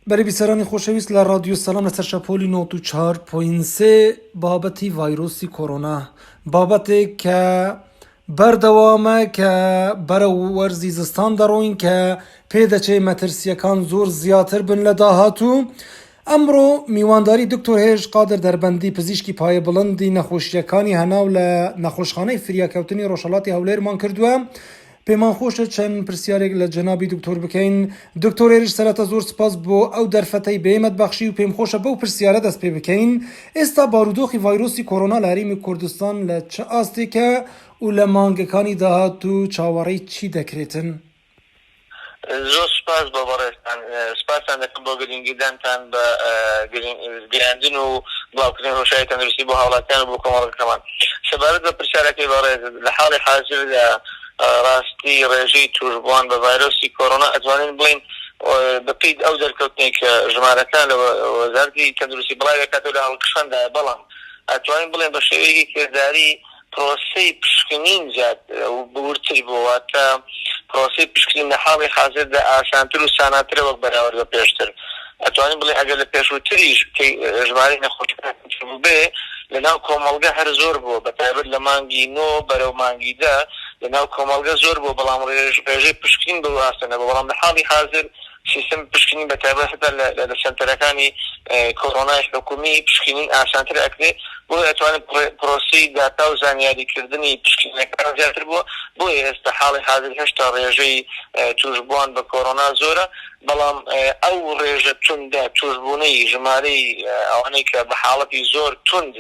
بەری بیسەرانی خۆشەویست لە رادیۆ سەلام لەسەر شەپۆلی 94.3 بابەتی ڤایرۆسی کۆرۆنا، بابەتێک کە بەردەوامە کە بەرە وەرزی زستان دەڕۆین کە پێدەچێ مەترسیەکان زۆر زیاتر بن لە داهاتوو. ئەمڕۆ میوانداری دکتۆر هێژ قادر دەربەندی پزیشکی پایە بڵندی نەخۆشیەکانی هەناو لە نەخۆشخانەی فریاکەوتنی ڕۆژهەڵاتی هەولێرمان کردووە. پێمان خۆشە چەند پرسیارێک لە جەنابی دکتۆر بکەین. دکتۆر هێرش سەرەتا زۆر سپاس بۆ ئەو دەرفەتەی بێمەت بەخشی و پێم خۆشە بەو پرسیارە دەست پێ بکەین. ئێستا بارودۆخی ڤایرۆسی کۆرۆنا لە هەرێمی کوردستان لە چه ئاستێکە و لە مانگەکانی داهاتوو چاوەڕێی چی دەکرێتن؟ زۆر سپاس بۆ بەڕێستان، سپاسان دەکەم بۆ گرنگیدانتان بە گەیاندن و بڵاوکردنی ڕۆژهەڵاتی تەندروستی بۆ هاوڵاتیان و بۆ کۆمەڵگەکەمان. سەبارەت بە پرسیارەکەی بەڕێز، لە حاڵی حاضر لە ڕاستی ڕێژەی توشبووان بە ڤایرۆسی کۆرۆنا ئەتوانین بڵین بەپێی ئەو دەرکەوتنێک کە ژمارەکان لە وەزارەتی تەندروستی بڵاو دەکاتەوە لە هەڵکشاندایە، بەڵام ئەتوانین بڵێن بە شێوەیەکی کردداری پرۆسەی پشکنین زیاد و بورتر بووە کە پرۆسەی پشکنین لە حاڵی حاضردا ئاسانتر و ساناترە وەک بەراورد بە پێشتر. ئەتوانین بڵێن ئەگەر لە پێشووتریش ژمارەی نەخۆشیەکان بێ لەناو کۆمەڵگە هەر زۆر بووە، بەتایبەت لە مانگی 9 بەرەو مانگی 10 لەناو کۆمەڵگە زۆر بوو، بەڵام ڕێژەی پشکنین بە ئاسانە بوو. بەڵام لە حاڵی حاضر سیستم پشکنین بەتایبەت هەتا لە سنتەرەکانی کۆرۆنای حکومی پشکنین ئاسانتر ئەکرێ، بۆیە ئەتوانێت پرۆسەی داتا و زانیاریکردنی پشکنینەکان زیاتر بووە. بۆیە ئێستا حاڵی حاضر هێشتا ڕێژەی توشبووان بە کۆرۆنا زۆرە، بەڵام ئەو ڕێژە توندە توشبوونەی ژمارەی ئەوانەی کە بە حاڵەتی زۆر توند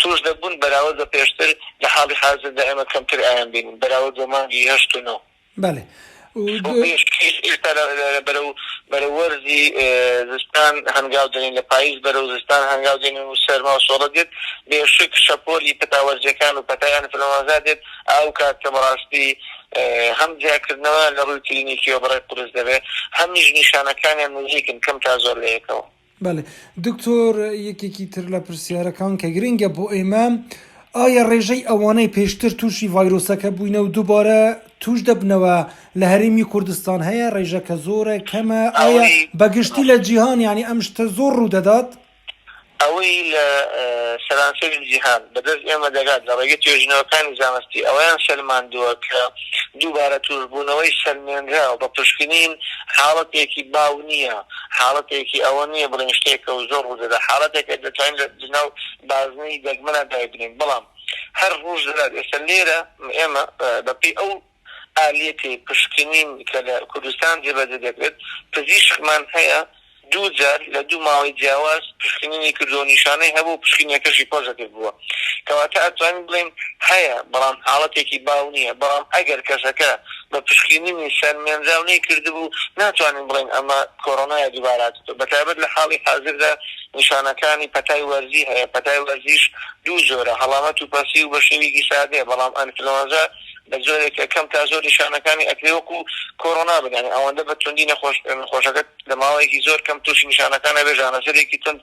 توش دەبوون بەراورد بە پێشتر لە حاڵی حاضردا ئێمە کەمتر ئایان بینین بەراورد بە مانگی 8 و 9. بەڵێ بەرە وەرزی زستان هەنگاو دێنین، لە پاییز بەرە زستان هەنگاو دێنین و سەرما و سۆڵە دێت، بێشک شەپۆلی پەتاوەرجەکان و پەتایان فلۆنزا دێت. ئەو کات کە بەڕاستی هەم جیاکردنەوە لە ڕووی کلینیکیەوە بەڕێ قورس دەبێت، هەمیش نیشانەکانیان نزیکن کەم تا زۆر لە یەکەوە. بەڵێ دکتۆر، یەکێکی تر لە پرسیارەکان کە گرنگە بۆ ئێمە، ئایا ڕێژەی ئەوانەی پێشتر تووشی ڤایرۆسەکە بووینە و دووبارە توش دەبنەوە لە هەرێمی کوردستان هەیە؟ ڕێژەکە زۆرە کەمە؟ ئایا بەگشتی لە جیهان یعنی ئەم شتە زۆر ڕوو دەدات؟ ئەوەی لە سەرانسەری جیهان بەدەست ئێمە دەگات لە ڕێگەی توێژینەوەکانی زانستی ئەویان سەلماندووە کە دووبارە توشبوونەوەی سەلمێنراوە بە پشکنین حاڵەتێکی باو نییە، حاڵەتێکی ئەوە نییە بڵێن شتێکە و زۆر ڕوو دەدات، حاڵەتێکە دەتوانین لە جناو بازنەی دەگمەنە دایبنین. بەڵام هەر ڕۆژ دەدات. ئێستا لێرە ئێمە بەپێی ئەو ئالیەتی پشکنین کە لە کوردستان جێبەجێ دەکرێت، پزیشکمان هەیە دوو جار لە دوو ماوەی جیاواز پشکنینی کردو، نیشانەی هەبوو پشکنینەکەشی پۆزیتیڤ بووە، کەواتە ئەتوانین بڵێن هەیە، بەڵام حاڵەتێکی باو نییە. بەڵام ئەگەر کەسەکە بە پشکنینی سەرمێنراو نەیکردبوو، ناتوانین بڵێن ئەمە کۆرۆنایە دووباراتەوە. بەتایبەت لە حاڵی حاضردا نیشانەکانی پەتای وەرزی هەیە. پەتای وەرزیش دوو جۆرە، هەڵامەت و پەسی و بە شێوەیەکی سادەیە، بەڵام ئەنفلۆنزا بە زۆرێکە کەم تا زۆر نیشانەکانی ئەکرێ وەکو کۆرۆنا بگەن. ئەوەندە بە توندی نەخۆشەکەت لە ماوەیەکی زۆر کەم تووشی نیشانەکانە بێ، ژانەسەرێکی تند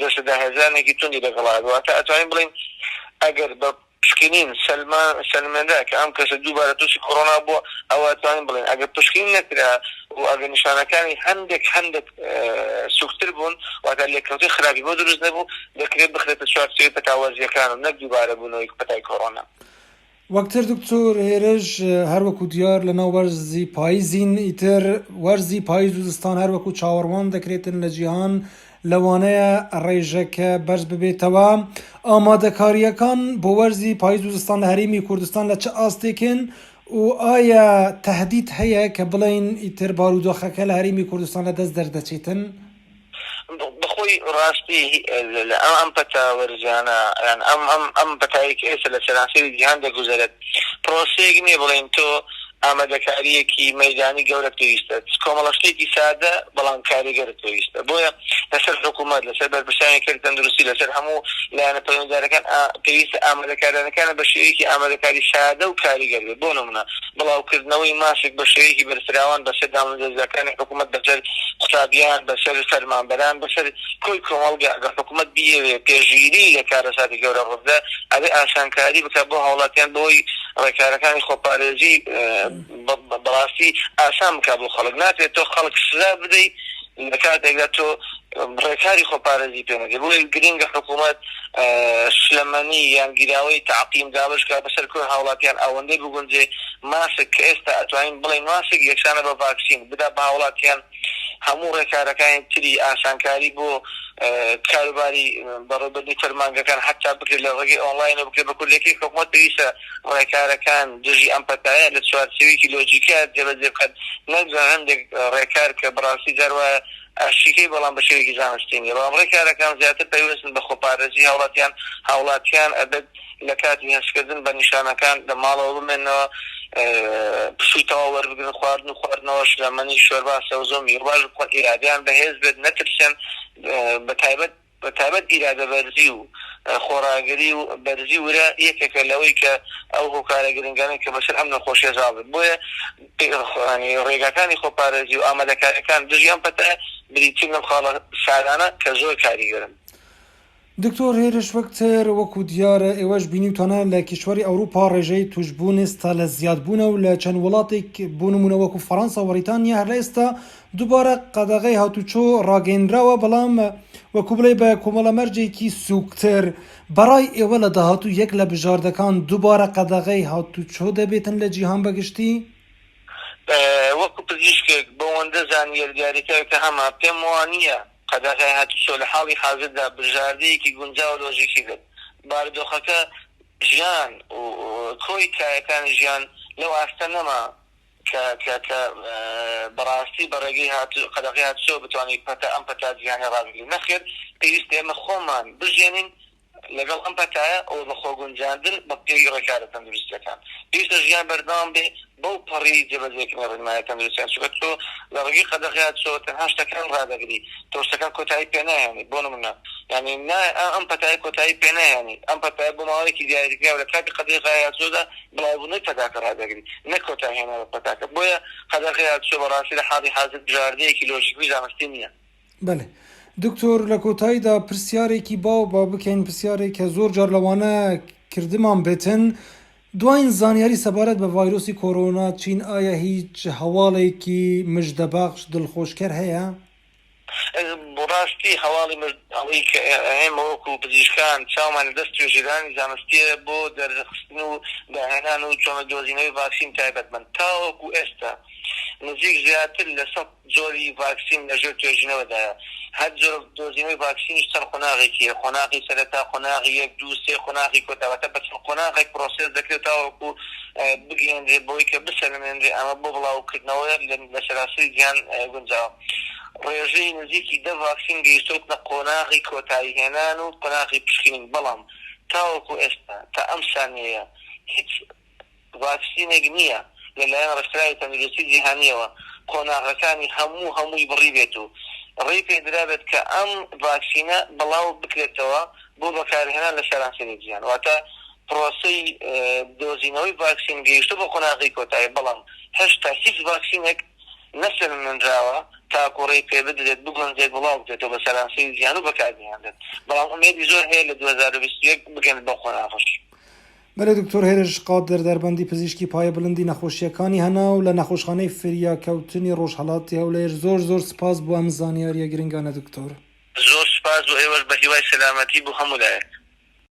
جەسەدا هێزانێکی توندی لەگەڵا بواتە ئەتوانین بڵین ئەگەر بە پشکنین سەلمێنرا کە ئەم کەسە دووبارە تووشی کۆرۆنا بووە، ئەوە ئەتوانین بڵین ئەگەر پشکنین نەکرا و ئەگەر نیشانەکانی هەندێک سوکتر بوون، واتە لێککەوتەی خراپی بۆ دروست نەبوو، دەکرێت بخرێتە چوارچێوەی پەتاوەرزیەکان و نەک دووبارە بوونەوەی پەتای کۆرۆنا. وەکتر دکتۆر هێرش هەروەکو دیار لە ناو وەرزی پاییزین، ئیتر وەرزی پاییز و زستان هەروەکو چاوەڕوان دەکرێتن لە جیهان، لەوانەیە ڕێژەکە بەرز ببێتەوە. ئامادەکاریەکان بۆ وەرزی پاییز و زستان لە هەرێمی کوردستان لە چه ئاستێکن و ئایا تەهدید هەیە کە بڵێن ئیتر بارودۆخەکە لە هەرێمی کوردستان لە دەست دەردەچێتن؟ بخۆی ڕاستی ئەم پەتاوەرزانە ئەم پەتایەکی ئێستا لە سەرانسەری جیهان دەگوزارێت، پرۆسەیەک نییە بڵێن تۆ ئامادەکاریەکی مەیدانی گەورە پێویستە، کۆمەڵەشتێکی سادە بەڵام کاریگەرە پێویستە. بۆیە لەسەر حکوومەت، لەسەر بەرپرسانی تەندروستی، لەسەر هەموو لایەنە پەیوەنددارەکان پێویستە ئامادەکارانەکانە بە شێوەیەکی ئامادەکاری سادە و کاریگەر بێت. بۆ نمونە بڵاوکردنەوەی ماسک بە شێوەیەکی بەرفراوان بەسەر دامەزراوەکانی حکوومەت، بەسەر قوتابیان، بەسەر فەرمانبەران، بەسەر کۆی کۆمەڵگە. ئەگەر حکوومەت بیەوێ پێشگیری لە کارەساتی گەورە ڕوودا، ئەبێ ئاسانکاری بکات بۆ هاوڵاتیان بۆی ڕێکارەکانی خۆپارێزی بەڕاستی ئاسان بکات بۆ خەڵک. ناتوێت تۆ خەڵک سزا بدەیت لە کاتێکدا تۆ ڕێکاری خۆپارێزی پێنەگەی بۆی گرنگە حکوومەت شلەمەنی یان گیراوەی تعقیم دابشکە بەسەر کوێ هاوڵاتیان ئەوەندەی بگونجێ ماسک کە ئێستا ئەتوانین بڵێن ماسک یەکسانە بە ڤاکسین بدا بە هاوڵاتیان هەموو ڕێکارەکانی تری ئاسانکاری بۆ کاروباری بەڕێوەبردننی فەرمانگەکان حتا بکرێت لە ڕێگەی ئۆنلاین بکرێت بە کولەکەی حکوومەت پێویستە ڕێکارەکان دژی ئەم پەتایە لە چوارچێوێکی لۆجیکە جێبەجێ بکات نەگوزان هەندێک ڕێکار کە بەڕاستی جاروایە ئاشیکەی بەڵام بە شێوەیەکی زانستینی بەڵام ڕێکارەکان زیاتر پێویستن بە خۆپارێزی هاوڵاتیان ئەبێت لە کاتی هێنسکردن بە نیشانەکان لە ماڵەوە بمێنەوە پشوویتەوە وەربگرن خواردن و خواردنەوە شلەمەنی شۆربا سەوزە و میوەباش ئیرادیان بەهێز بێت نەترسێن بەتایبەت ئیرادە بەرزی و خۆراگری و بەرزی ورە یەکێکە لەوەی کە ئەو هۆکارە گرنگانەی کە بەسەر ئەم نەخۆشیە زاڵێت بۆیە ڕێگاکانی خۆپارێزی و ئامادەکاریەکان دژی ئەم پەتە بریتین لەم خاڵە سادانە کە زۆر کاریگەرن. دکتۆر هێرش وەکتر وەکو دیارە ئێوەش بینیوتانە لە کیشوەری ئەوروپا ڕێژەی توشبوون ئێستا لە زیادبوونە و لە چەند وڵاتێک بۆ نمونە وەکو فەڕەنسا و بەریتانیا هەر لە ئێستا دووبارە قەدەغەی هاتوچۆ ڕاگەیەنراوە بەڵام وەکو بڵێ بە کۆمەڵە مەرجێکی سووکتر بەڕای ئێوە لە داهاتوو یەک لە بژاردەکان دووبارە قەدەغەی هاتوچۆ دەبێتن لە جیهان بەگشتی؟ وەکو پزیشکێک بەوەندە زانیاریەکە کە هەما پێم وانە قەدەغای هاتوچۆ لە حاڵی حاضردا بژاردەیەکی گونجاو لۆژیکی بێت بارودۆخەکە ژیان و کۆی کایەکانی ژیان لەو ئاستە نەما کە بەڕاستی بەڕێگەی قەدەغای هاتوچۆ بتوانێت ئەم پەتا جیهانی ڕابگرین نەخێر پێویستە ئێمە خۆمان بژێنین لەگەڵ ئەم پەتایە ئەو بە خۆگونجاندن بە پێی ڕێکارە تەندروستیەکان پێویستە ژیان بەردەوام بێ بەو پەڕی جێبەجێکردنی ڕێنمایە تەندروستیان چونکە تۆ لە ڕێگەی قەدەغای هاتوچۆ تەنها شتەکان ڕادەگری تۆشتەکان کۆتایی پێ نایێنی بۆ نمونە یعنی ئەم پەتایە کۆتایی پێ نایێنی ئەم پەتایە بۆ ماوەیەکی دیاریکراوە لە کاتی قەدەغای هاتوچۆدا بڵاوبوونەوەی پەتاکە ڕادەگری نەک کۆتاهێنە بە پەتاکە بۆیە قەدەغای هاتوچۆ بەڕاستی لە حاڵی حاضر بژاردەیەکی لۆژیکی زانستی نییە. بەڵێ دکتۆر لە کۆتاییدا پرسیارێکی باو با بکەین پرسیارێک کە زۆر جار لەوانە کردمان بێتن دوایین زانیاری سەبارەت بە ڤایرۆسی کۆرۆنا چین ئایا هیچ هەواڵێکی مژدەبەخش دڵخۆشکەر هەیە؟ بڕاستی هەواڵی ئەوەی کە ئێمە وەکو پزیشکان چاومان دەست توێژێدانی زانستیە بۆ دەرخستن و داهێنان و چۆنە دۆزینەوەی ڤاکسین تایبەتمەند تاوەکو ئێستا نزیک زیاتر لە 100 جۆری ڤاکسین لەژێر توێژینەوەدایە هەر جۆر دۆزینەوەی ڤاکسینیش چەند خۆناغێکیە خۆناغی سەرەتا خۆناغی 1 2 3 خۆناغی کۆتاوەتە بە چەند خۆناغێک پرۆسێس دەکرێت تاوەکو بگەێنرێت بۆی کە بسەلمێنرێ ئەمە بۆ بڵاوکردنەوە لە سەراسەری گیان گونجاوە ڕێژەی نزیکی 10 ڤاکسین گەیشتوتە قۆناغی کۆتایی هێنان و قۆناغی پشکنین بەڵام تاوەکو ئێستا تا ئەم سانیەیە هیچ ڤاکسینێک نییە لەلایەن ڕێکخراوی تەندروستی جیهانیەوە قۆناغەکانی هەمووی بڕی بێت و ڕێی پێدرابێت کە ئەم ڤاکسینە بڵاو بکرێتەوە بۆ بەکارهێنان لە سەرانسەری جیهان واتە پرۆسەی دۆزینەوەی ڤاکسین گەیشتە بۆ قۆناغی کۆتایی بەڵام هێشتا هیچ ڤاکسینێک نەسەلمێنراوە تاکو ڕێی پێ بدرێت بگونجێت بڵاو بکرێتەوە بە سەرانسەری جیهان و بەکارهێنرێت بەڵام ئومێدی زۆر هەیە لە 2021 بگەن بە قۆناغش. بەڵێ دکتۆر هێرش قادر دەربەندی پزیشکی پایە بڵندی نەخۆشیەکانی هەنا و لە نەخۆشخانەی فریاکەوتنی ڕۆژهەڵاتی هەولێر زۆر سپاس بۆ ئەم زانیاریە گرنگانە دکتۆر. زۆر سپاس بۆ ئێوەش بە هیوای سەلامەتی بۆ هەموو لایەک.